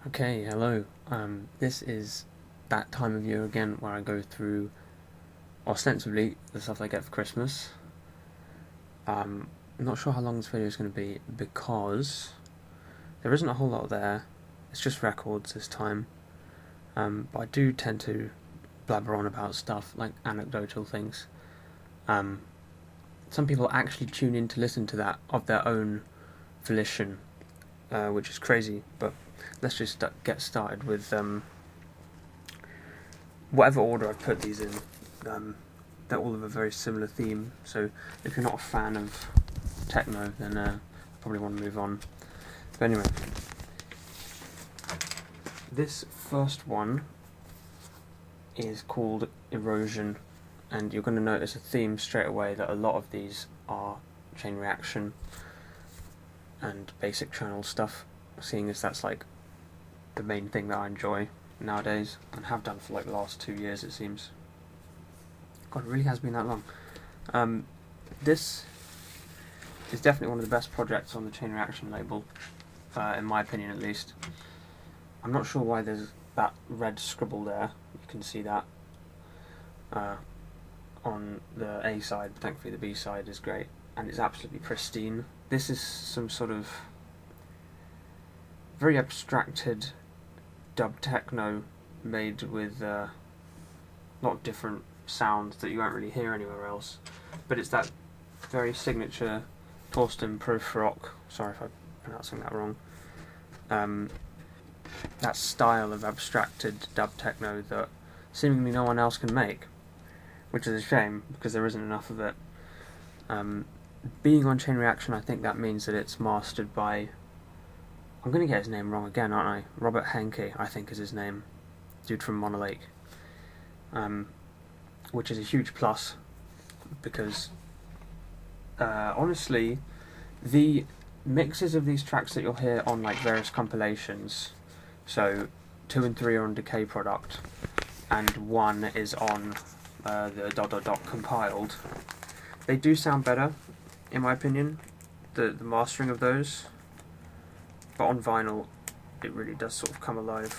Okay, hello. This is that time of year again where I go through ostensibly the stuff I get for Christmas. I'm not sure how long this video is going to be because there isn't a whole lot there. It's just records this time. But I do tend to blabber on about stuff like anecdotal things. Some people actually tune in to listen to that of their own volition, which is crazy, but let's just get started with whatever order I've put these in. They're all of a very similar theme, so if you're not a fan of techno, then probably want to move on. But anyway, this first one is called Erosion, and you're going to notice a theme straight away that a lot of these are chain reaction and basic channel stuff, seeing as that's like the main thing that I enjoy nowadays, and have done for like the last 2 years it seems. God, it really has been that long. This is definitely one of the best projects on the chain reaction label, in my opinion at least. I'm not sure why there's that red scribble there, you can see that on the A side, but thankfully the B side is great, and it's absolutely pristine. This is some sort of very abstracted dub techno made with a lot of different sounds that you won't really hear anywhere else, but it's that very signature Torsten Prothrock, sorry if I'm pronouncing that wrong, that style of abstracted dub techno that seemingly no one else can make, which is a shame because there isn't enough of it. Being on Chain Reaction, I think that means that it's mastered by, I'm going to get his name wrong again, aren't I? Robert Henke, I think is his name, dude from Monolake, which is a huge plus because honestly the mixes of these tracks that you'll hear on like various compilations, so 2 and 3 are on Decay Product and 1 is on the ... compiled, they do sound better in my opinion, the mastering of those, but on vinyl it really does sort of come alive.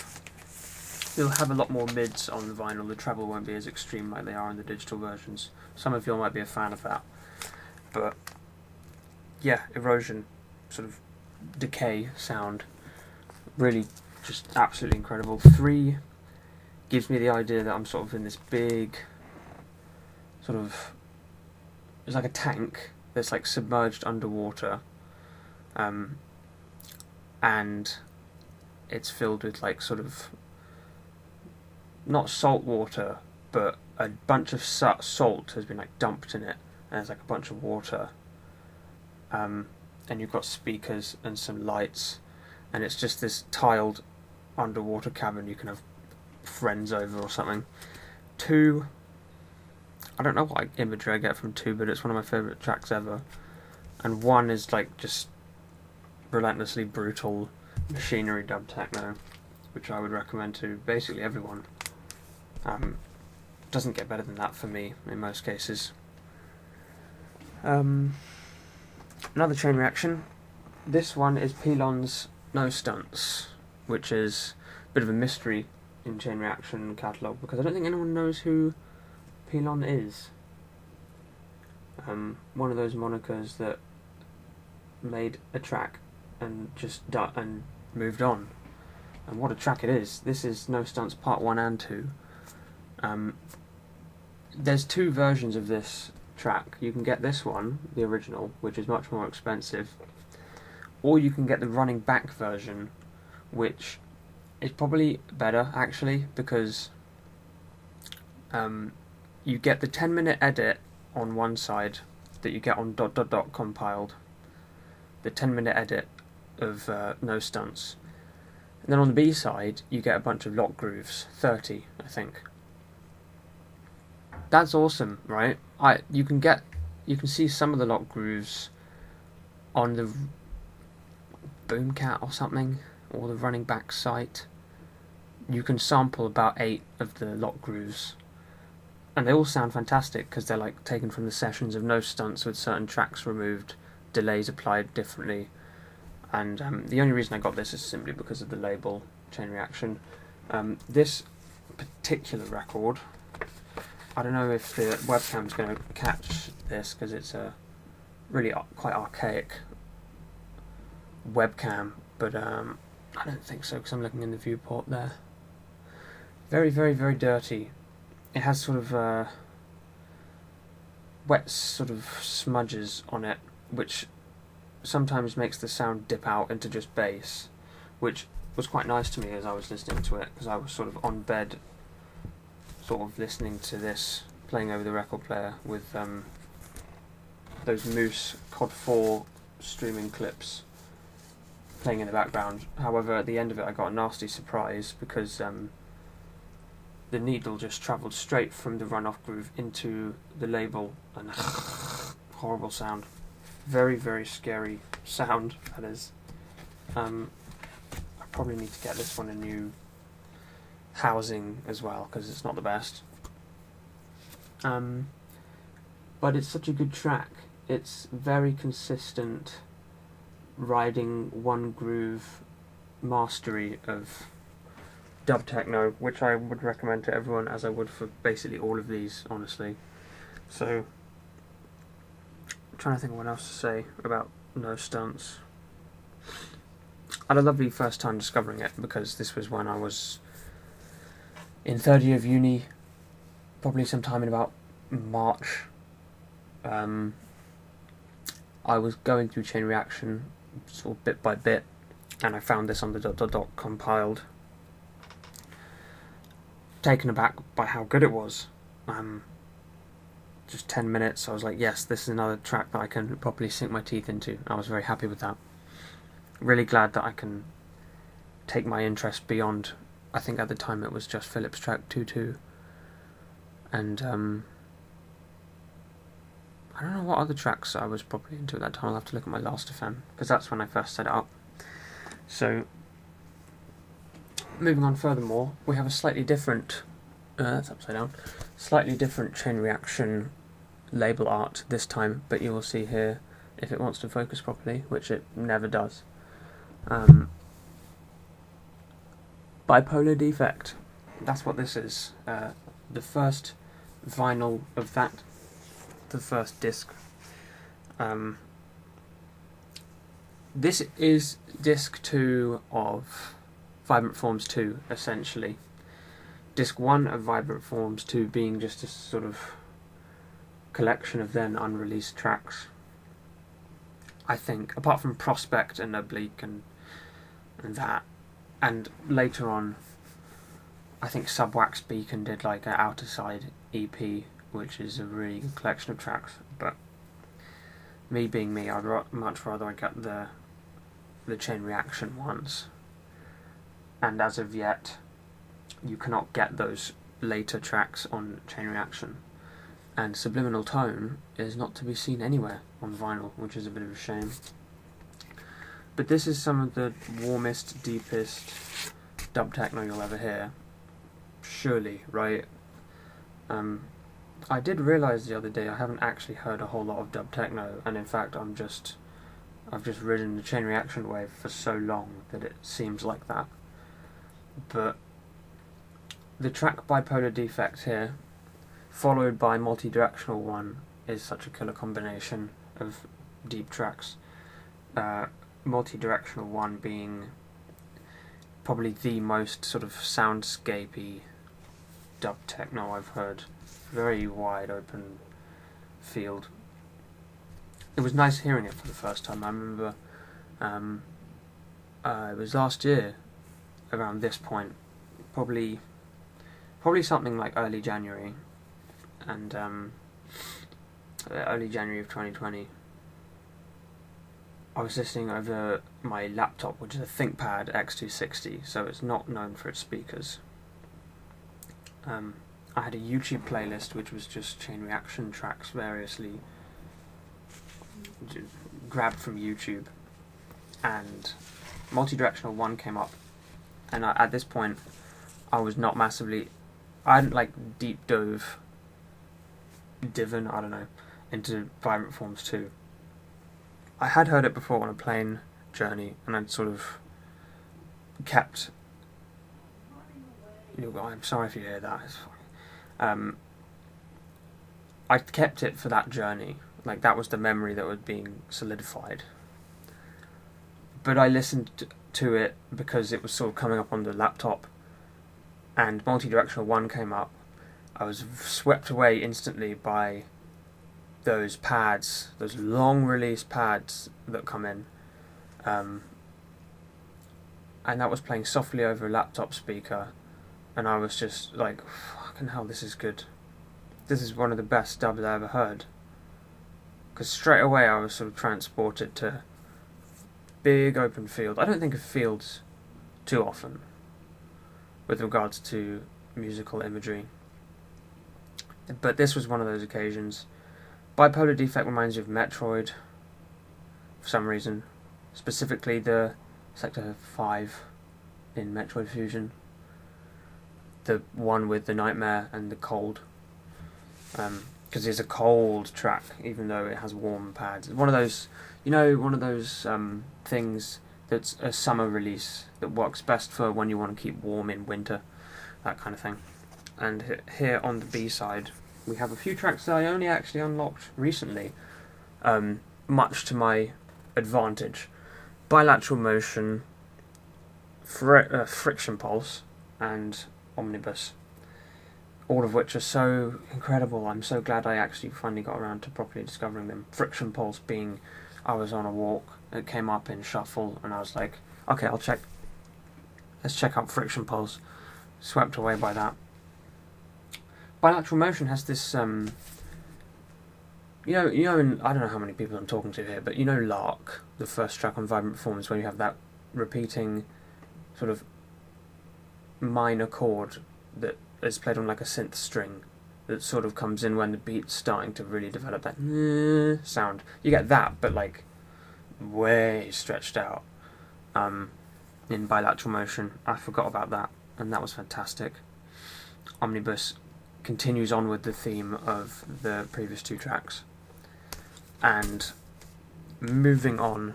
You'll have a lot more mids on the vinyl, the treble won't be as extreme like they are in the digital versions. Some of you might be a fan of that, but yeah, Erosion, sort of decay sound, really just absolutely incredible. 3 gives me the idea that I'm sort of in this big sort of, it's like a tank that's like submerged underwater, and it's filled with like sort of not salt water, but a bunch of salt has been like dumped in it, and there's like a bunch of water, and you've got speakers and some lights, and it's just this tiled underwater cabin you can have friends over or something. 2, I don't know what imagery I get from 2, but it's one of my favourite tracks ever. And 1 is like just relentlessly brutal machinery dub techno, which I would recommend to basically everyone. Doesn't get better than that for me in most cases. Another chain reaction. This one is Pilon's No Stunts, which is a bit of a mystery in chain reaction catalogue because I don't think anyone knows who Pilon is. One of those monikers that made a track and just and moved on. And what a track it is. This is No Stunts Part 1 and 2. There's 2 versions of this track. You can get this one, the original, which is much more expensive, or you can get the running back version, which is probably better actually, because you get the 10-minute edit on one side that you get on ... compiled, the 10-minute edit of No Stunts, and then on the B side you get a bunch of lock grooves, 30 I think. That's awesome, right? You can see some of the lock grooves on the Boomcat or something, or the running back site. You can sample about 8 of the lock grooves, and they all sound fantastic because they're like taken from the sessions of No Stunts with certain tracks removed, delays applied differently. and the only reason I got this is simply because of the label, Chain Reaction. This particular record, I don't know if the webcam's going to catch this because it's a really quite archaic webcam, but I don't think so because I'm looking in the viewport there. Very, very, very dirty. It has sort of wet sort of smudges on it, which sometimes makes the sound dip out into just bass, which was quite nice to me as I was listening to it, because I was sort of on bed, sort of listening to this, playing over the record player with those Moose COD 4 streaming clips playing in the background. However, at the end of it I got a nasty surprise, because the needle just travelled straight from the runoff groove into the label, and horrible sound. Very, very scary sound, that is. I probably need to get this one a new housing as well, because it's not the best. But it's such a good track. It's very consistent, riding one groove mastery of dub techno, which I would recommend to everyone, as I would for basically all of these, honestly. So, I'm trying to think of what else to say about No Stunts. I had a lovely first time discovering it, because this was when I was in third year of uni, probably sometime in about March. I was going through Chain Reaction sort of bit by bit, and I found this on the ... compiled. Taken aback by how good it was. Just 10 minutes, I was like, yes, this is another track that I can properly sink my teeth into. I was very happy with that. Really glad that I can take my interest beyond, I think at the time it was just Philip's track 2-2. And I don't know what other tracks I was properly into at that time. I'll have to look at my Last FM, because that's when I first set it up. So, moving on furthermore, we have a slightly different, that's upside down, slightly different Chain Reaction label art this time, but you will see here, if it wants to focus properly, which it never does. Bipolar Defect, that's what this is. The first vinyl of that, the first disc. This is disc 2 of Vibrant Forms 2, essentially. Disc 1 of Vibrant Forms 2 being just a sort of collection of then unreleased tracks. I think, apart from Prospect and Oblique and that, and later on, I think Subwax Beacon did like an Outer Side EP, which is a really good collection of tracks. But me being me, I'd much rather I get the Chain Reaction ones. And as of yet, you cannot get those later tracks on Chain Reaction. And Subliminal Tone is not to be seen anywhere on vinyl, which is a bit of a shame. But this is some of the warmest, deepest dub techno you'll ever hear. Surely, right? I did realise the other day I haven't actually heard a whole lot of dub techno, and in fact I've just ridden the Chain Reaction wave for so long that it seems like that. But the track Bipolar Defect here, followed by Multi-Directional One, is such a killer combination of deep tracks. Multi-Directional One being probably the most sort of soundscapey dub techno I've heard. Very wide open field. It was nice hearing it for the first time. I remember it was last year around this point, probably something like early January, and early January of 2020. I was listening over my laptop, which is a ThinkPad X260, so it's not known for its speakers. I had a YouTube playlist which was just Chain Reaction tracks variously grabbed from YouTube, and Multi-Directional One came up, and at this point I was not massively, I hadn't like deep dove, divin, I don't know, into Vibrant Forms 2. I had heard it before on a plane journey, and I'd sort of kept. I'm sorry if you hear that. I kept it for that journey. Like, that was the memory that was being solidified. But I listened to it because it was sort of coming up on the laptop, and Multidirectional 1 came up. I was swept away instantly by those pads, those long release pads that come in. And that was playing softly over a laptop speaker, and I was just like, fucking hell, this is good. This is one of the best dubs I ever heard. Because straight away I was sort of transported to big open field. I don't think of fields too often with regards to musical imagery, but this was one of those occasions. Bipolar Defect reminds you of Metroid for some reason, specifically the Sector 5 in Metroid Fusion, the one with the nightmare and the cold, because it's a cold track even though it has warm pads. It's one of those, things that's a summer release that works best for when you want to keep warm in winter, that kind of thing. And here on the B side we have a few tracks that I only actually unlocked recently, much to my advantage. Bilateral Motion, Friction Pulse, and Omnibus, all of which are so incredible. I'm so glad I actually finally got around to properly discovering them. Friction Pulse being, I was on a walk, it came up in Shuffle, and I was like, okay, let's check out Friction Pulse. Swept away by that. Bilateral Motion has this, and I don't know how many people I'm talking to here, but Lark, the first track on Vibrant Forms, when you have that repeating sort of minor chord that is played on like a synth string that sort of comes in when the beat's starting to really develop that sound. You get that, but like way stretched out in Bilateral Motion. I forgot about that, and that was fantastic. Omnibus continues on with the theme of the previous two tracks. And moving on,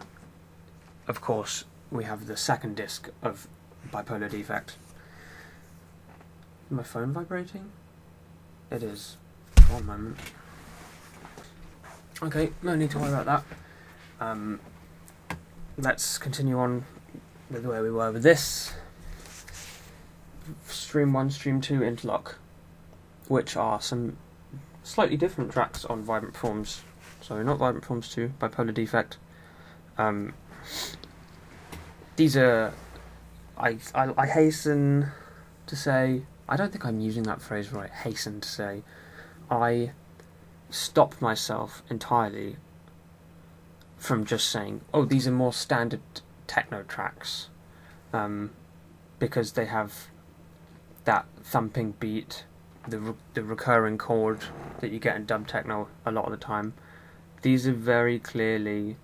of course, we have the second disc of Bipolar Defect. Is my phone vibrating? It is. One moment. Okay, no need to worry about that. Let's continue on with where we were with this. Stream 1, Stream 2, Interlock, which are some slightly different tracks on Vibrant Forms. Sorry, not Vibrant Forms 2, Bipolar Defect. These are, I hasten to say, I don't think I'm using that phrase right, hasten to say, I stopped myself entirely from just saying, oh, these are more standard techno tracks, because they have that thumping beat, the recurring chord that you get in dub techno a lot of the time. These are very clearly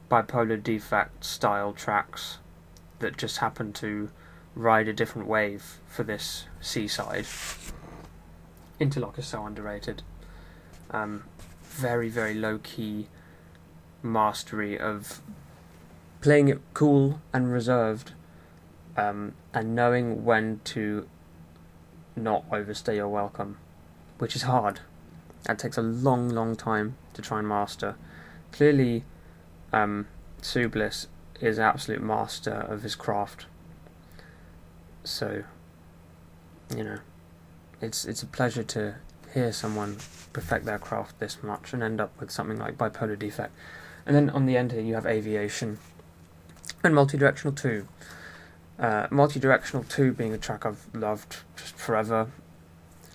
Bipolar Defect style tracks that just happen to ride a different wave for this C-side. Interlock is so underrated. Very, very low-key mastery of playing it cool and reserved, and knowing when to not overstay your welcome, which is hard. That takes a long, long time to try and master. Clearly, Sue Bliss is an absolute master of his craft. So, it's a pleasure to hear someone perfect their craft this much and end up with something like Bipolar Defect. And then on the end here you have Aviation and Multidirectional 2. Multidirectional 2 being a track I've loved just forever.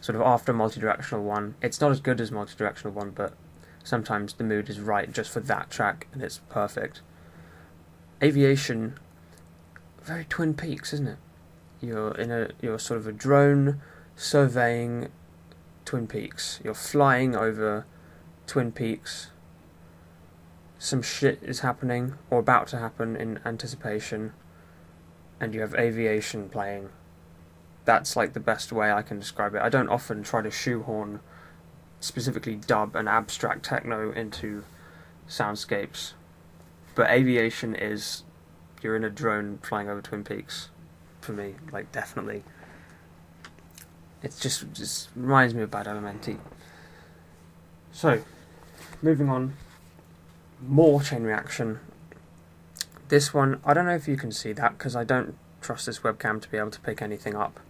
Sort of after Multidirectional 1. It's not as good as Multidirectional 1, but sometimes the mood is right just for that track and it's perfect. Aviation, very Twin Peaks, isn't it? You're sort of a drone surveying Twin Peaks. You're flying over Twin Peaks. Some shit is happening or about to happen in anticipation, and you have Aviation playing. That's like the best way I can describe it. I don't often try to shoehorn specifically dub and abstract techno into soundscapes, but Aviation is you're in a drone flying over Twin Peaks. For me, like, definitely. It's just reminds me of Bad Elementi. So, moving on. More chain reaction. This one, I don't know if you can see that, because I don't trust this webcam to be able to pick anything up.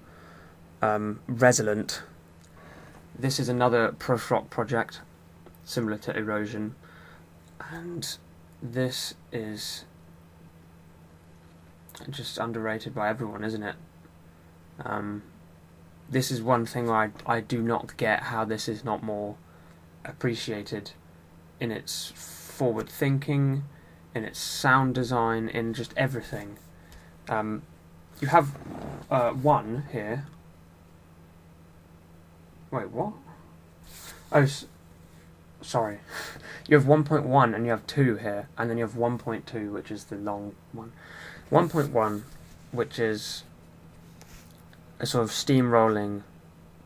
Resilient. This is another Profrock project, similar to Erosion. And this is just underrated by everyone, isn't it? This is one thing I do not get how this is not more appreciated in its forward thinking, in its sound design, in just everything. You have one here. Wait, what? Oh, sorry. You have 1.1 and you have 2 here, and then you have 1.2, which is the long one. 1.1, which is a sort of steamrolling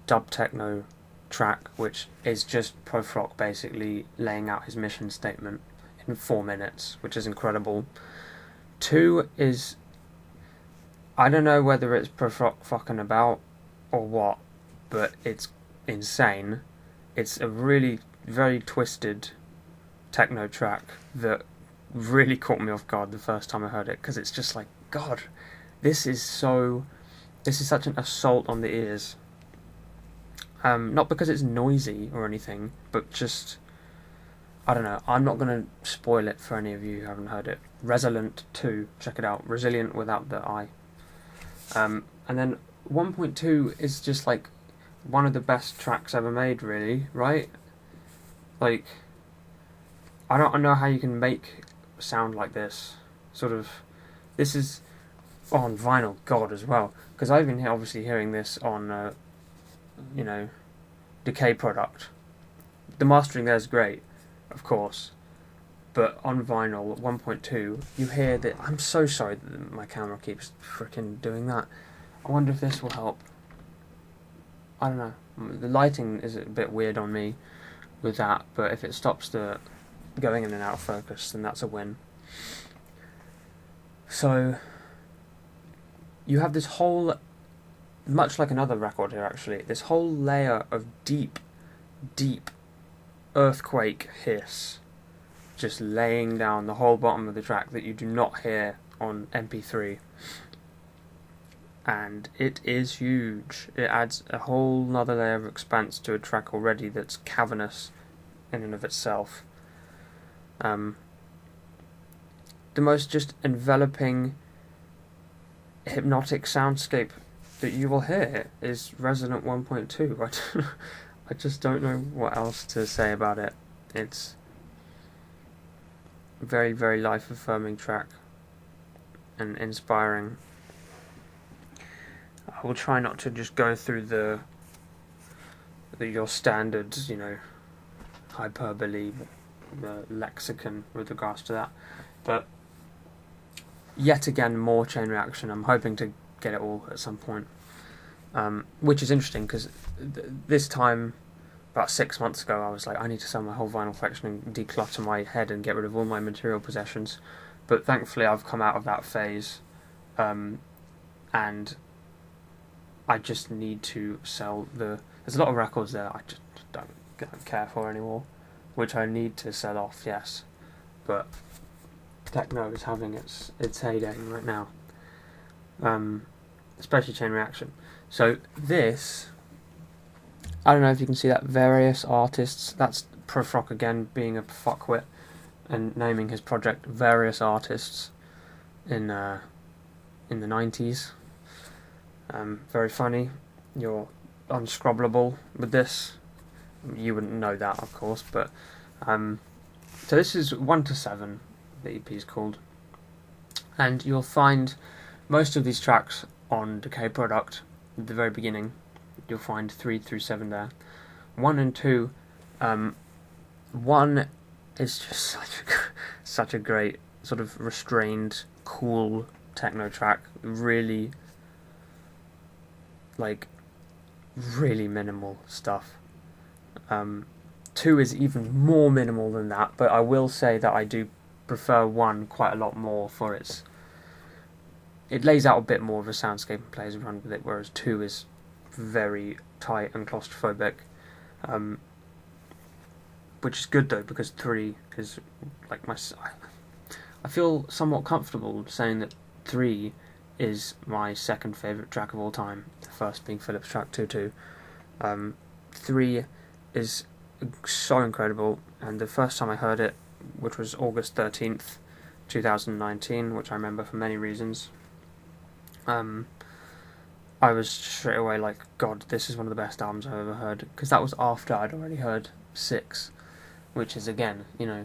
dub techno track, which is just Profrock basically laying out his mission statement in 4 minutes, which is incredible. 2 is, I don't know whether it's Profrock fucking about or what, but it's insane. It's a really very twisted techno track that really caught me off guard the first time I heard it, because it's just like, God, this is such an assault on the ears. Not because it's noisy or anything, but just, I don't know, I'm not going to spoil it for any of you who haven't heard it. Resilient 2, check it out, Resilient without the I. And then 1.2 is just like one of the best tracks ever made, really, right? Like, I don't know how you can make sound like this. Sort of, this is on vinyl, God, as well, because I've been obviously hearing this on, you know, Decay product. The mastering there is great, of course, but on vinyl 1.2, you hear that. I'm so sorry that my camera keeps freaking doing that. I wonder if this will help. I don't know. The lighting is a bit weird on me with that, but if it stops the going in and out of focus, then that's a win. So you have this whole, much like another record here actually, this whole layer of deep earthquake hiss just laying down the whole bottom of the track that you do not hear on MP3. And it is huge. It adds a whole nother layer of expanse to a track already that's cavernous in and of itself. The most just enveloping, hypnotic soundscape that you will hear is Resonant 1.2. I just don't know what else to say about it. It's a very, very life-affirming track and inspiring. I will try not to just go through your standard, you know, hyperbole, lexicon with regards to that, but yet again more chain reaction. I'm hoping to get it all at some point, which is interesting because this time about 6 months ago I was like, I need to sell my whole vinyl collection and declutter my head and get rid of all my material possessions, but thankfully I've come out of that phase, and I just need to sell there's a lot of records there I just don't care for anymore, which I need to sell off, yes, but techno is having its heyday right now, especially chain reaction. So this, I don't know if you can see that, various artists, that's Profrock again being a fuckwit and naming his project Various Artists in the 90s. Very funny. You're unscrubbable with this. You wouldn't know that, of course, but so this is 1 to 7, the EP is called, and you'll find most of these tracks on Decay Product at the very beginning. You'll find 3 through 7 there. 1 and 2, 1 is just such a great sort of restrained, cool techno track. Really, like, really minimal stuff. 2 is even more minimal than that, but I will say that I do prefer 1 quite a lot more for its it lays out a bit more of a soundscape and plays around with it, whereas 2 is very tight and claustrophobic. Which is good though, because 3 is like I feel somewhat comfortable saying that 3 is my second favourite track of all time, the first being Philip's track 2-2. 3 is so incredible, and the first time I heard it, which was August 13th, 2019, which I remember for many reasons, I was straight away like, God, this is one of the best albums I've ever heard, because that was after I'd already heard 6, which is, again, you know,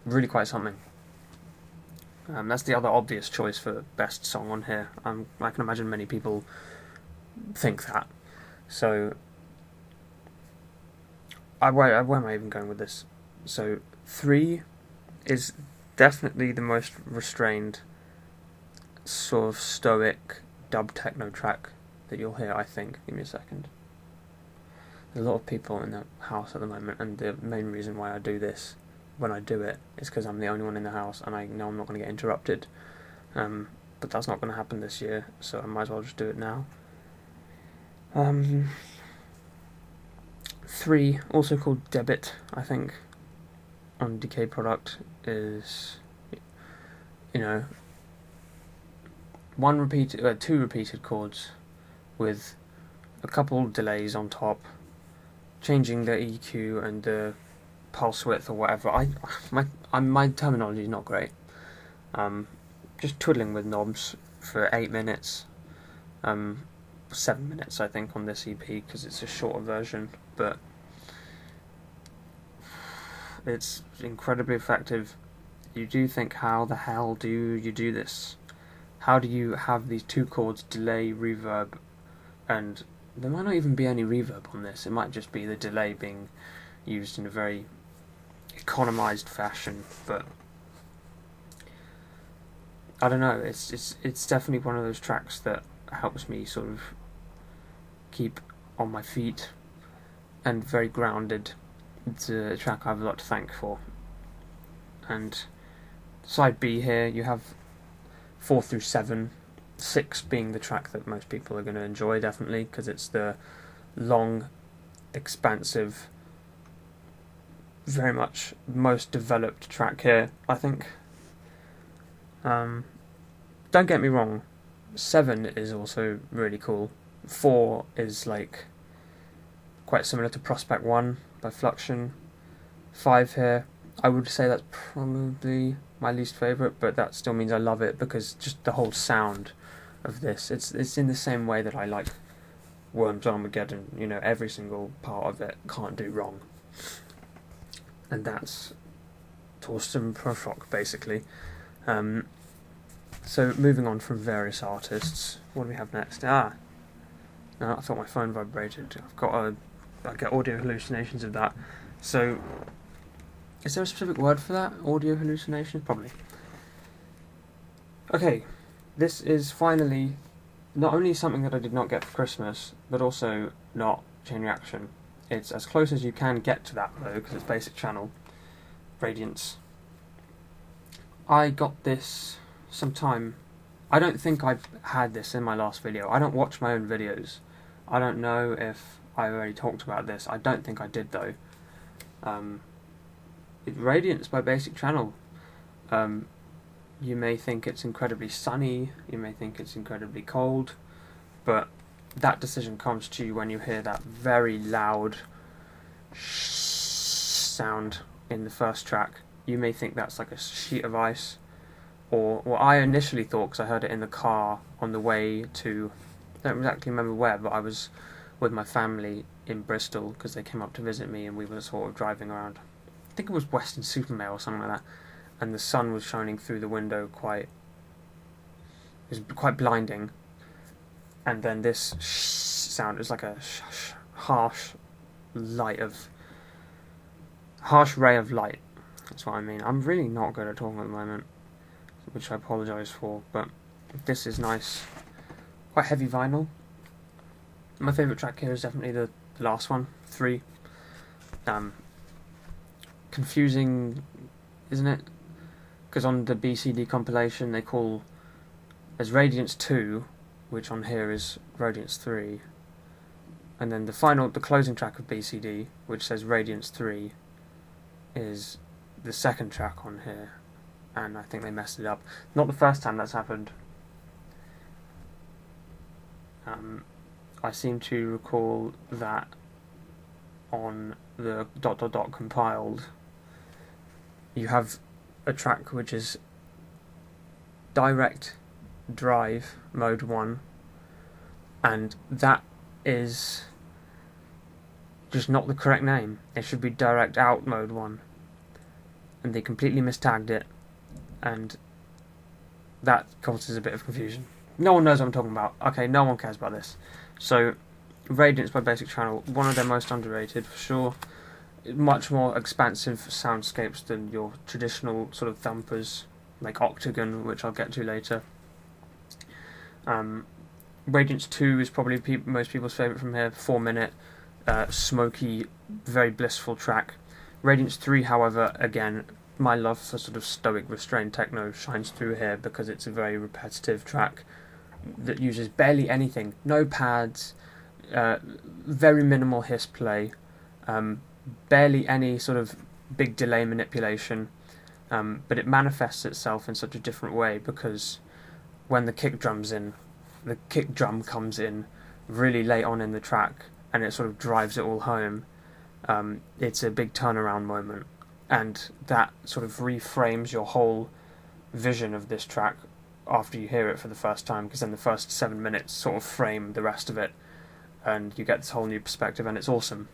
really quite something. That's the other obvious choice for best song on here. I can imagine many people think that. So, where am I even going with this? So, 3 is definitely the most restrained, sort of stoic dub techno track that you'll hear, I think. Give me a second. There's a lot of people in the house at the moment, and the main reason why I do this when I do it is because I'm the only one in the house and I know I'm not going to get interrupted. But that's not going to happen this year, so I might as well just do it now. 3, also called Debit, I think, on Decay Product, is, you know, 2 repeated chords with a couple delays on top, changing the EQ and the pulse width or whatever. My terminology is not great. Just twiddling with knobs for 8 minutes, 7 minutes I think on this EP because it's a shorter version, but it's incredibly effective. You do think, how the hell do you do this? How do you have these 2 chords, delay, reverb, and there might not even be any reverb on this. It might just be the delay being used in a very economized fashion, but I don't know, it's definitely one of those tracks that helps me sort of keep on my feet and very grounded. It's a track I have a lot to thank for. And side B here, you have 4 through 7, 6 being the track that most people are going to enjoy, definitely, because it's the long, expansive, very much most developed track here, I think. Don't get me wrong, 7 is also really cool. 4 is like quite similar to Prospect 1 by Fluxion. 5 here, I would say that's probably my least favourite, but that still means I love it because just the whole sound of this, it's in the same way that I like Worms Armageddon, you know, every single part of it can't do wrong. And that's Torsten Profok, basically. So moving on from various artists, what do we have next? No, I thought my phone vibrated. I get audio hallucinations of that. So, is there a specific word for that? Audio hallucinations? Probably. Okay, this is finally not only something that I did not get for Christmas, but also not Chain Reaction. It's as close as you can get to that though, because it's basic channel. Radiance. I got this sometime. I don't think I've had this in my last video. I don't watch my own videos. I don't know if I already talked about this. I don't think I did though. Radiance by Basic Channel. You may think it's incredibly sunny, you may think it's incredibly cold, but that decision comes to you when you hear that very loud sound in the first track. You may think that's like a sheet of ice, or what I initially thought, because I heard it in the car on the way to, I don't exactly remember where, but I was with my family in Bristol because they came up to visit me and we were sort of driving around. I think it was Western-super-Mare or something like that, and the sun was shining through the window it was quite blinding, and then this sound is like a harsh ray of light. That's what I mean. I'm really not good at talking at the moment, which I apologise for, but this is nice. Quite heavy vinyl. My favourite track here is definitely the last one, 3. Confusing, isn't it? Because on the BCD compilation they call There's Radiance 2, which on here is Radiance 3. And then the closing track of BCD, which says Radiance 3, is the second track on here. And I think they messed it up. Not the first time that's happened. I seem to recall that on the ... compiled, you have a track which is Direct Drive Mode 1, and that is just not the correct name. It should be Direct Out Mode 1, and they completely mistagged it, and that causes a bit of confusion. No one knows what I'm talking about. Okay, no one cares about this. So, Radiance by Basic Channel, one of their most underrated for sure. Much more expansive soundscapes than your traditional sort of thumpers like Octagon, which I'll get to later. Radiance 2 is probably most people's favourite from here. 4-minute, smoky, very blissful track. Radiance 3, however, again, my love for sort of stoic, restrained techno shines through here because it's a very repetitive track that uses barely anything. No pads, very minimal hiss play, barely any sort of big delay manipulation, but it manifests itself in such a different way because when the kick drum comes in really late on in the track and it sort of drives it all home. It's a big turnaround moment, and that sort of reframes your whole vision of this track after you hear it for the first time, because then the first 7 minutes sort of frame the rest of it and you get this whole new perspective, and it's awesome.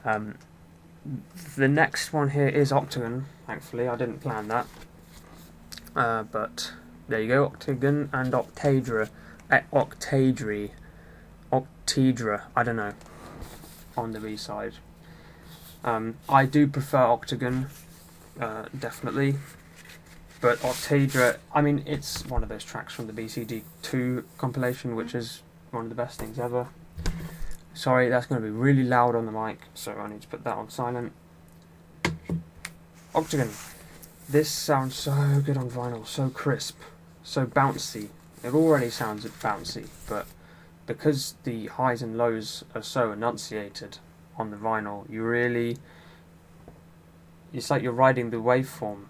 The next one here is Octagon. Thankfully, I didn't plan that, but there you go, Octagon and Octadra, I don't know, on the B-side. I do prefer Octagon, definitely, but Octadra, I mean, it's one of those tracks from the BCD2 compilation, which is one of the best things ever. Sorry, that's going to be really loud on the mic, so I need to put that on silent. Octagon. This sounds so good on vinyl, so crisp, so bouncy. It already sounds bouncy, but because the highs and lows are so enunciated on the vinyl, it's like you're riding the waveform.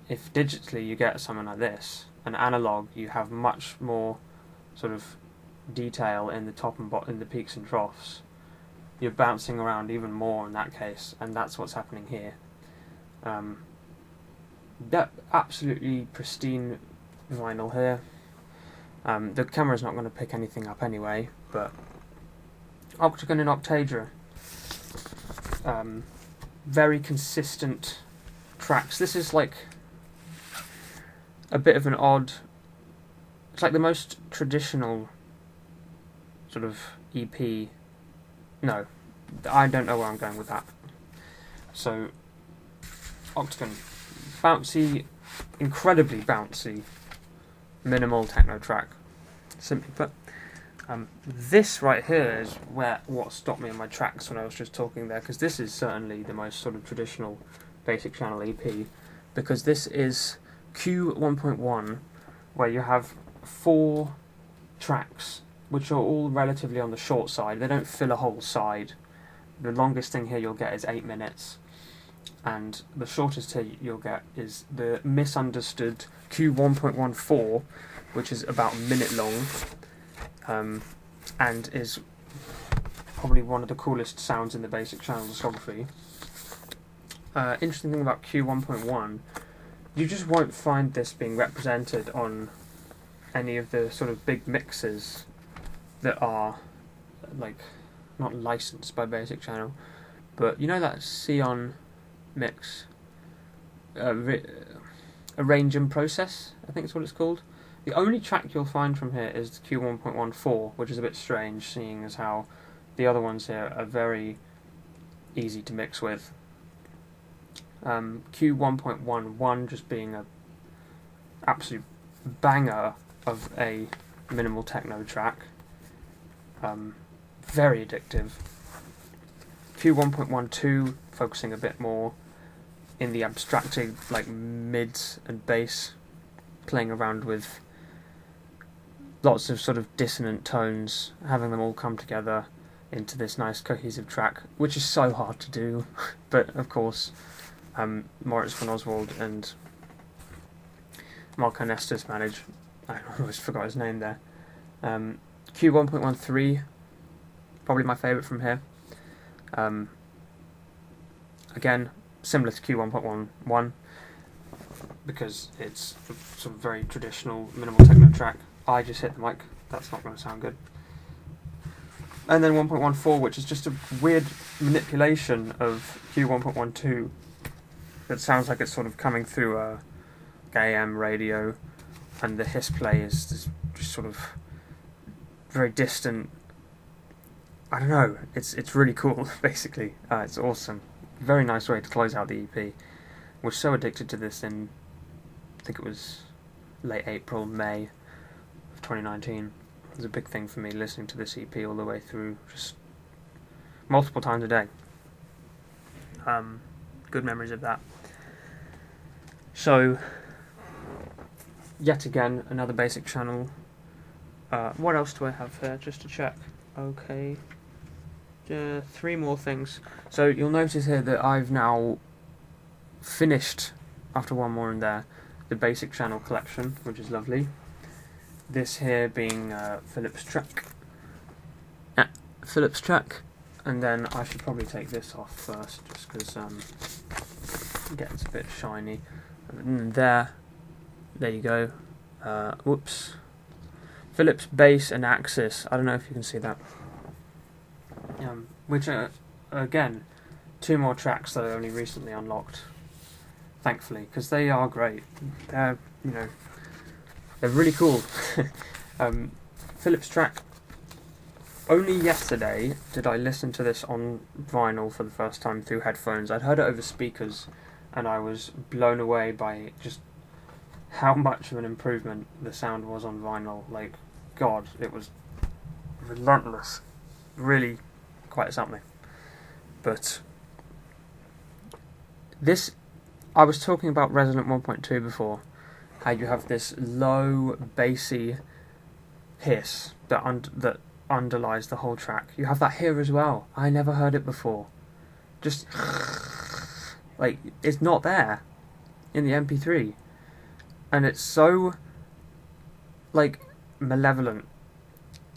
If digitally you get something like this, an analog, you have much more sort of detail in the top and bottom, in the peaks and troughs. You're bouncing around even more in that case, and that's what's happening here. That absolutely pristine vinyl here. The camera's not going to pick anything up anyway, but Octagon and Octadra, very consistent tracks. This is like a bit of an odd, it's like the most traditional sort of EP. No, I don't know where I'm going with that. So, Octagon, bouncy, incredibly bouncy, minimal techno track, simply put. This right here is what stopped me in my tracks when I was just talking there, because this is certainly the most sort of traditional Basic Channel EP, because this is Q1.1, where you have 4 tracks, which are all relatively on the short side. They don't fill a whole side. The longest thing here you'll get is 8 minutes, and the shortest here you'll get is the misunderstood Q1.14, which is about a minute long, and is probably one of the coolest sounds in the Basic Channel discography. Interesting thing about Q1.1, you just won't find this being represented on any of the sort of big mixes that are like not licensed by Basic Channel, but you know that Xeon mix, Arrange and Process, I think it's what it's called. The only track you'll find from here is Q1.14, which is a bit strange, seeing as how the other ones here are very easy to mix with. Q1.11 just being a absolute banger of a minimal techno track, very addictive. Q1.12 focusing a bit more in the abstracting, like mids and bass, playing around with lots of sort of dissonant tones, having them all come together into this nice cohesive track, which is so hard to do. But of course, Moritz von Oswald and Marco Nestus manage. I almost forgot his name there. Q1.13, probably my favourite from here. Again, similar to Q1.11, because it's a sort of very traditional minimal techno track. I just hit the mic, that's not going to sound good. And then 1.14, which is just a weird manipulation of Q1.12 that sounds like it's sort of coming through a AM radio, and the hiss play is just sort of very distant. I don't know, it's really cool, basically. It's awesome. Very nice way to close out the EP. Was so addicted to this in, I think it was late April, May of 2019. It was a big thing for me, listening to this EP all the way through, just multiple times a day. Good memories of that. So, yet again, another basic channel. What else do I have here, just to check? Okay. 3 more things. So you'll notice here that I've now finished, after one more in there, the basic channel collection, which is lovely. This here being Philip's track. Philip's track. And then I should probably take this off first, just because it gets a bit shiny. And there you go. Whoops. Philip's bass and Axis. I don't know if you can see that. Which are, again, 2 more tracks that I only recently unlocked, thankfully, because they are great. They're, they're really cool. Philip's track, only yesterday did I listen to this on vinyl for the first time through headphones. I'd heard it over speakers, and I was blown away by just how much of an improvement the sound was on vinyl. Like, God, it was relentless. Really quite something. But this, I was talking about Resonant 1.2 before, how you have this low bassy hiss that underlies the whole track. You have that here as well. I never heard it before. Just like, it's not there in the MP3, and it's so like malevolent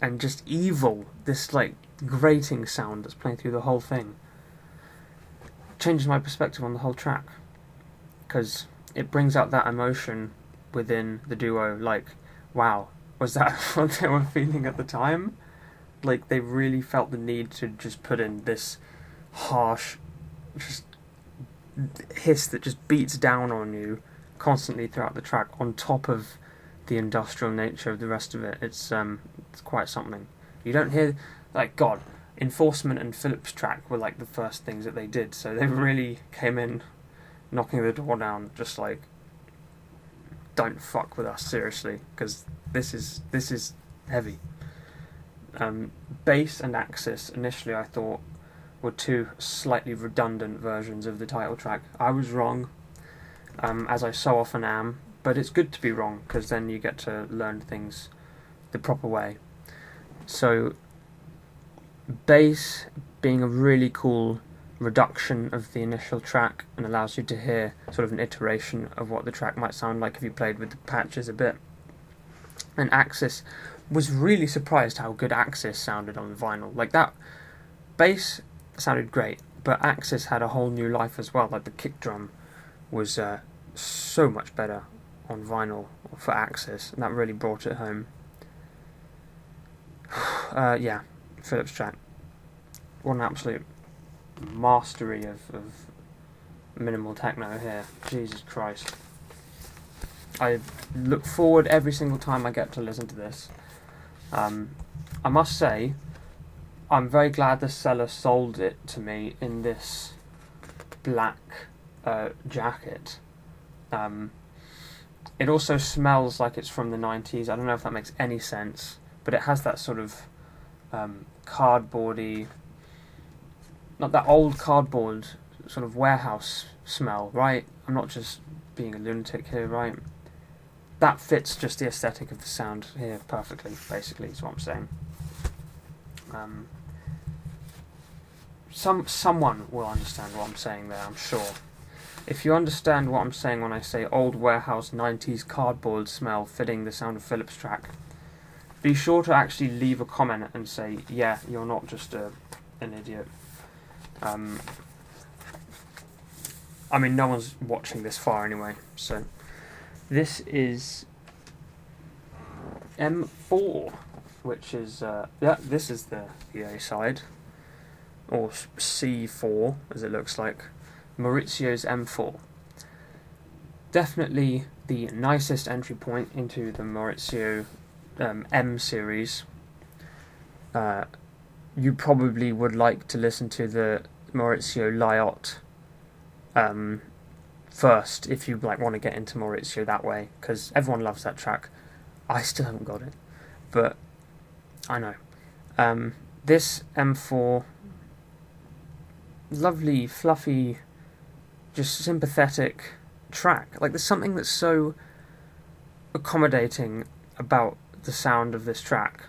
and just evil. This like grating sound that's playing through the whole thing changes my perspective on the whole track, because it brings out that emotion within the duo. Like, wow, was that what they were feeling at the time? Like, they really felt the need to just put in this harsh just hiss that just beats down on you constantly throughout the track, on top of the industrial nature of the rest of it. It's quite something. You don't hear, like, God, Enforcement and Philip's track were like the first things that they did, so they really came in knocking the door down, just like, don't fuck with us, seriously, because this is heavy. Bass and Axis, initially I thought, were 2 slightly redundant versions of the title track. I was wrong, as I so often am, but it's good to be wrong, because then you get to learn things the proper way. So, bass being a really cool reduction of the initial track, and allows you to hear sort of an iteration of what the track might sound like if you played with the patches a bit. And Axis, was really surprised how good Axis sounded on vinyl. Like, that bass sounded great, but Axis had a whole new life as well. Like, the kick drum was so much better on vinyl for Axis, and that really brought it home. Yeah, Philip's track. What an absolute mastery of minimal techno here. Jesus Christ. I look forward every single time I get to listen to this. I must say, I'm very glad the seller sold it to me in this black jacket. It also smells like it's from the 90s. I don't know if that makes any sense, but it has that sort of cardboardy, not that old cardboard sort of warehouse smell, right? I'm not just being a lunatic here, right? that fits just the aesthetic of the sound here perfectly, basically, is what I'm saying. Someone will understand what I'm saying there, I'm sure. If you understand what I'm saying when I say old warehouse 90s cardboard smell fitting the sound of Philip's track, be sure to actually leave a comment and say, yeah, you're not just an idiot. I mean, no one's watching this far anyway, so... This is M4, which is, this is the A side, or C4, as it looks like, Maurizio's M4. Definitely the nicest entry point into the Maurizio M series. You probably would like to listen to the Maurizio Lyot first if you want to get into Maurizio that way, because everyone loves that track. I still haven't got it, but I know. This M4, lovely, fluffy, just sympathetic track. There's something that's so accommodating about the sound of this track.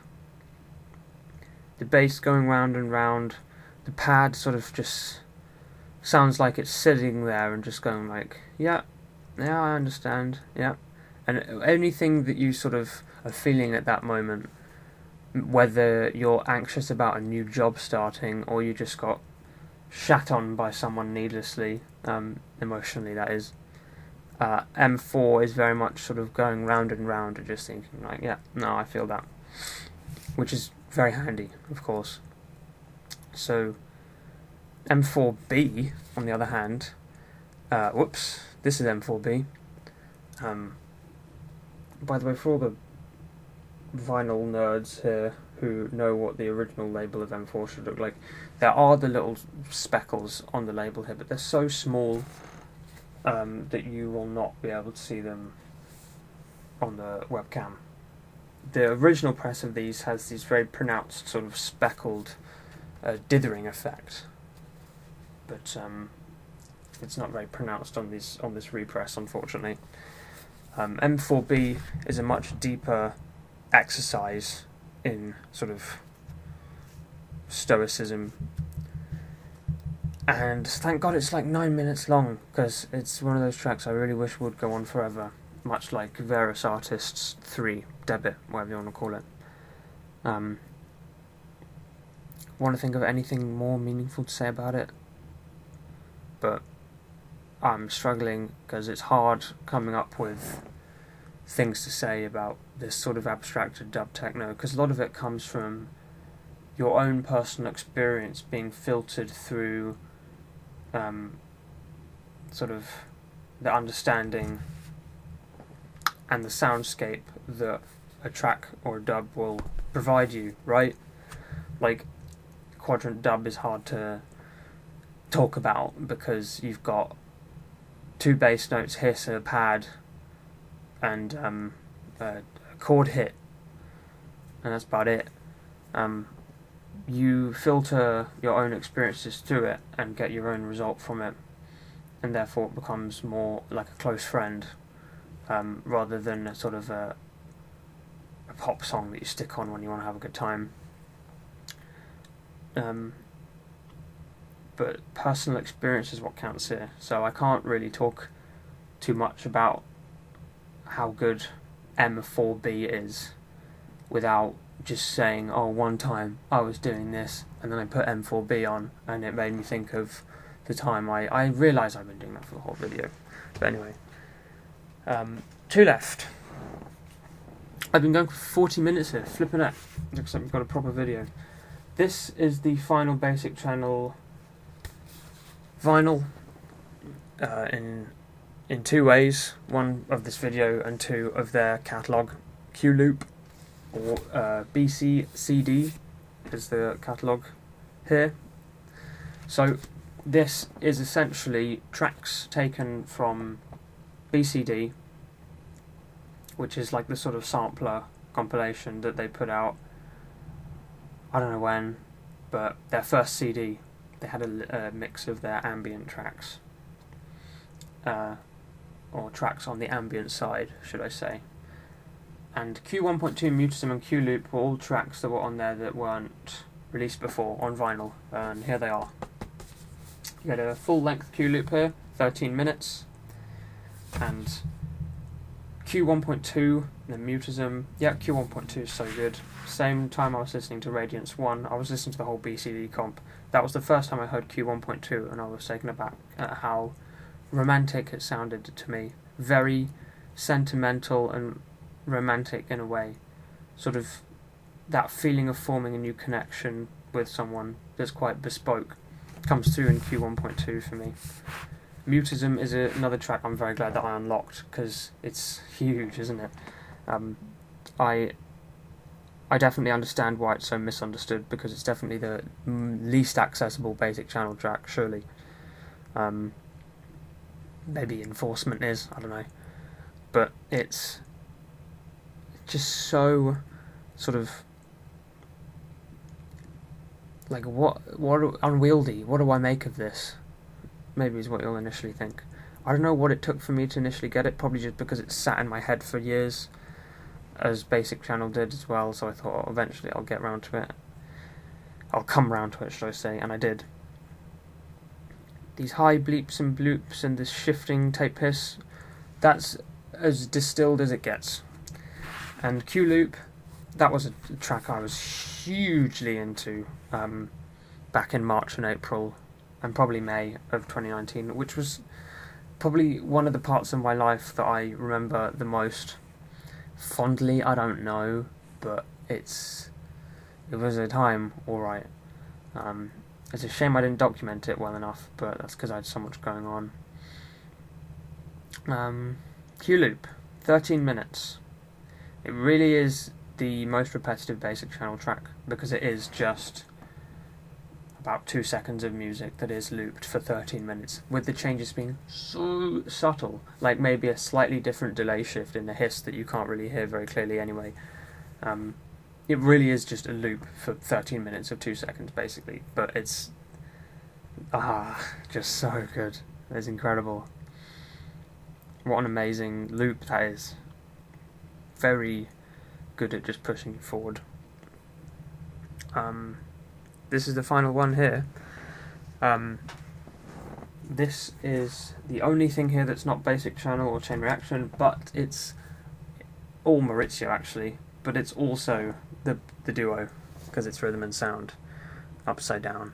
The bass going round and round, the pad sort of just sounds like it's sitting there and just going yeah, I understand, yeah. And anything that you sort of are feeling at that moment, whether you're anxious about a new job starting or you just got shat on by someone needlessly, emotionally that is, M4 is very much sort of going round and round and just thinking yeah, no, I feel that. Which is very handy, of course. So, M4B, on the other hand, this is M4B. By the way, for all the vinyl nerds here who know what the original label of M4 should look like, there are the little speckles on the label here, but they're so small that you will not be able to see them on the webcam. The original press of these has these very pronounced sort of speckled dithering effect, but it's not very pronounced on this repress, unfortunately. M4B is a much deeper exercise in sort of stoicism, and thank God it's 9 minutes long, because it's one of those tracks I really wish would go on forever, much like Various Artists 3, Debit, whatever you want to call it. Want to think of anything more meaningful to say about it, but I'm struggling because it's hard coming up with things to say about this sort of abstracted dub techno, because a lot of it comes from your own personal experience being filtered through sort of the understanding and the soundscape that a track or a dub will provide you, right? Quadrant dub is hard to talk about because you've got two bass notes, hiss, a pad, and a chord hit, and that's about it. You filter your own experiences through it and get your own result from it, and therefore it becomes more like a close friend, rather than a sort of a pop song that you stick on when you want to have a good time. But personal experience is what counts here, so I can't really talk too much about how good M4B is without just saying, oh, one time I was doing this and then I put M4B on and it made me think of the time I realise I've been doing that for the whole video. But anyway, two left. I've been going for 40 minutes here, flipping out. Looks like we've got a proper video. This is the final Basic Channel vinyl in two ways, one of this video and two of their catalogue. Q-Loop, or BCCD is the catalogue here. So this is essentially tracks taken from BCD, which is the sort of sampler compilation that they put out, I don't know when, but their first CD, they had a mix of their ambient tracks, or tracks on the ambient side, should I say. And Q1.2, Mutism and Q-Loop were all tracks that were on there that weren't released before on vinyl, and here they are. You get a full-length Q-Loop here, 13 minutes, and Q1.2, then Mutism. Yeah, Q1.2 is so good. Same time I was listening to Radiance 1, I was listening to the whole BCD comp. That was the first time I heard Q1.2, and I was taken aback at how romantic it sounded to me. Very sentimental and romantic in a way. Sort of that feeling of forming a new connection with someone that's quite bespoke comes through in Q1.2 for me. Mutism is another track I'm very glad that I unlocked, because it's huge, isn't it? I definitely understand why it's so misunderstood, because it's definitely the least accessible basic channel track, surely. Maybe Enforcement is, I don't know. But it's just so sort of like what unwieldy. What do I make of this? Maybe is what you'll initially think. I don't know what it took for me to initially get it, probably just because it sat in my head for years, as Basic Channel did as well, so I thought eventually I'll get round to it. I'll come round to it, should I say, and I did. These high bleeps and bloops and this shifting tape hiss, that's as distilled as it gets. And Q-Loop, that was a track I was hugely into back in March and April, and probably May of 2019, which was probably one of the parts of my life that I remember the most fondly. I don't know, but it was a time, alright. It's a shame I didn't document it well enough, but that's because I had so much going on. Q-Loop, 13 minutes. It really is the most repetitive Basic Channel track, because it is just about 2 seconds of music that is looped for 13 minutes, with the changes being so subtle, like maybe a slightly different delay shift in the hiss that you can't really hear very clearly anyway. It really is just a loop for 13 minutes of 2 seconds, basically, but it's just so good. It's incredible. What an amazing loop that is. Very good at just pushing you forward. This is the final one here. This is the only thing here that's not Basic Channel or Chain Reaction, but it's all Maurizio actually, but it's also the duo, because it's rhythm and sound, upside down.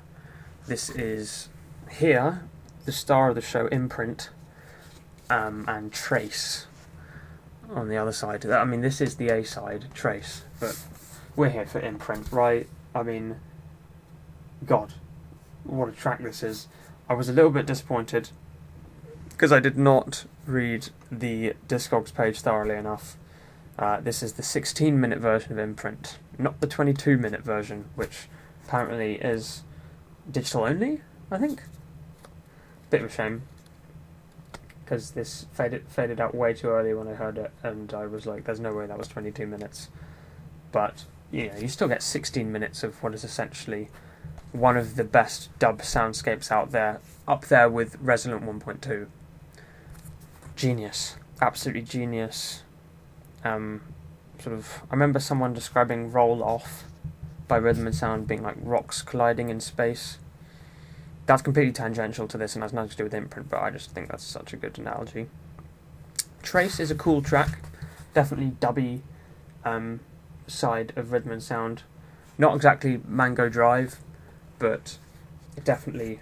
This is here, the star of the show, Imprint, and Trace on the other side. I mean, this is the A side, Trace, but we're here for Imprint, right? I mean, God, what a track this is. I was a little bit disappointed because I did not read the Discogs page thoroughly enough. This is the 16-minute version of Imprint, not the 22-minute version, which apparently is digital only, I think. Bit of a shame, because this faded out way too early when I heard it, and I was like, there's no way that was 22 minutes. But, you know, you still get 16 minutes of what is essentially one of the best dub soundscapes out there, up there with Resonant 1.2. Genius. Absolutely genius. I remember someone describing Roll Off by Rhythm and Sound being like rocks colliding in space. That's completely tangential to this and has nothing to do with Imprint, but I just think that's such a good analogy. Trace is a cool track. Definitely dubby side of Rhythm and Sound. Not exactly Mango Drive, but definitely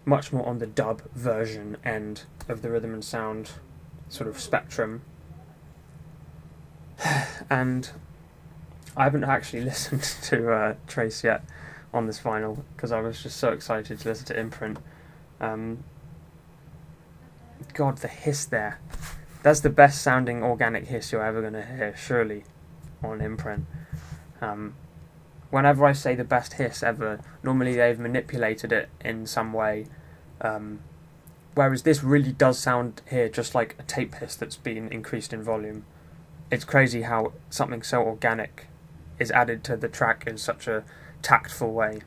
much more on the dub version end of the Rhythm and Sound sort of spectrum. And I haven't actually listened to Trace yet on this vinyl, because I was just so excited to listen to Imprint. God, the hiss there. That's the best sounding organic hiss you're ever going to hear, surely, on Imprint. Whenever I say the best hiss ever, normally they've manipulated it in some way. Whereas this really does sound here just like a tape hiss that's been increased in volume. It's crazy how something so organic is added to the track in such a tactful way.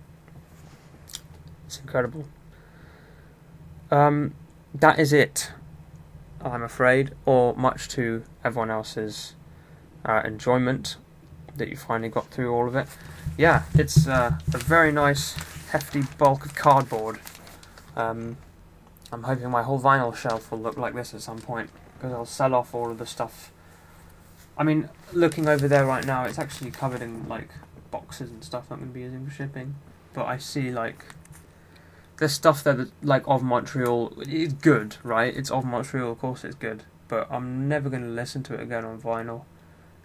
It's incredible. That is it, I'm afraid, or much to everyone else's enjoyment that you finally got through all of it. Yeah, it's a very nice, hefty bulk of cardboard. I'm hoping my whole vinyl shelf will look like this at some point, because I'll sell off all of the stuff. I mean, looking over there right now, it's actually covered in like boxes and stuff I'm going to be using for shipping. But I see like there's stuff there that like of Montreal. It's good, right? It's of Montreal, of course it's good. But I'm never going to listen to it again on vinyl.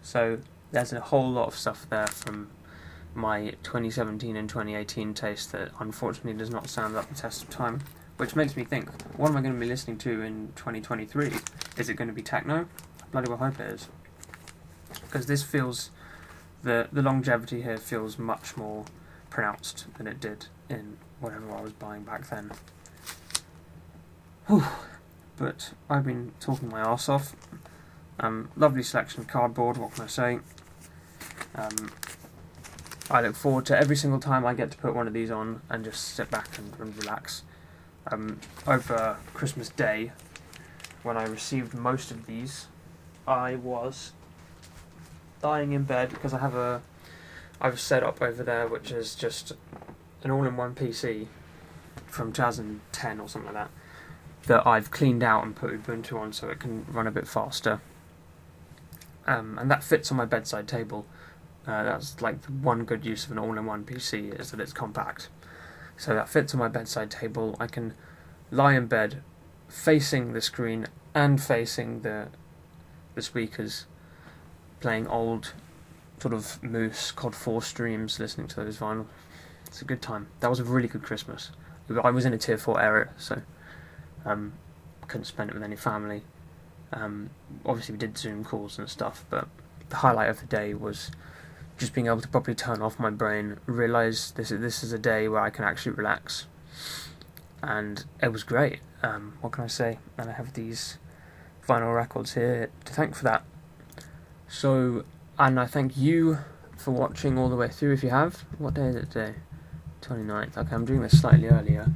So there's a whole lot of stuff there from my 2017 and 2018 taste that unfortunately does not stand up the test of time. Which makes me think, what am I going to be listening to in 2023? Is it going to be techno? I bloody well hope it is. Because this feels, the longevity here feels much more pronounced than it did in whatever I was buying back then. Whew. But I've been talking my arse off. Lovely selection of cardboard, what can I say? I look forward to every single time I get to put one of these on and just sit back and relax. Over Christmas Day, when I received most of these, I was lying in bed because I have a set up over there which is just an all-in-one PC from 2010 or something like that I've cleaned out and put Ubuntu on so it can run a bit faster. And that fits on my bedside table. That's like the one good use of an all-in-one PC is that it's compact. So that fits on my bedside table. I can lie in bed facing the screen and facing the speakers, playing old sort of Moose COD 4 streams, listening to those vinyl. It's a good time. That was a really good Christmas. I was in a tier 4 area, so couldn't spend it with any family. Obviously we did Zoom calls and stuff, but the highlight of the day was just being able to properly turn off my brain, realise this is a day where I can actually relax, and it was great. What can I say? And I have these vinyl records here to thank for that. So, and I thank you for watching all the way through if you have. What day is it today? 29th. Okay, I'm doing this slightly earlier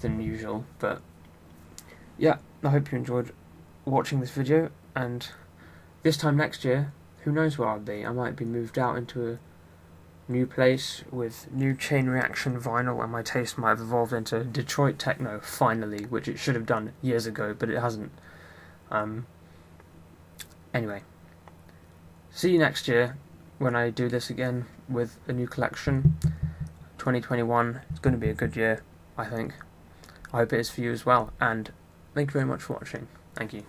than usual, but yeah, I hope you enjoyed watching this video, and this time next year, who knows where I'll be. I might be moved out into a new place with new chain reaction vinyl, and my taste might have evolved into Detroit techno, finally, which it should have done years ago, but it hasn't. Anyway, see you next year when I do this again with a new collection. 2021 is going to be a good year, I think. I hope it is for you as well, and thank you very much for watching. Thank you.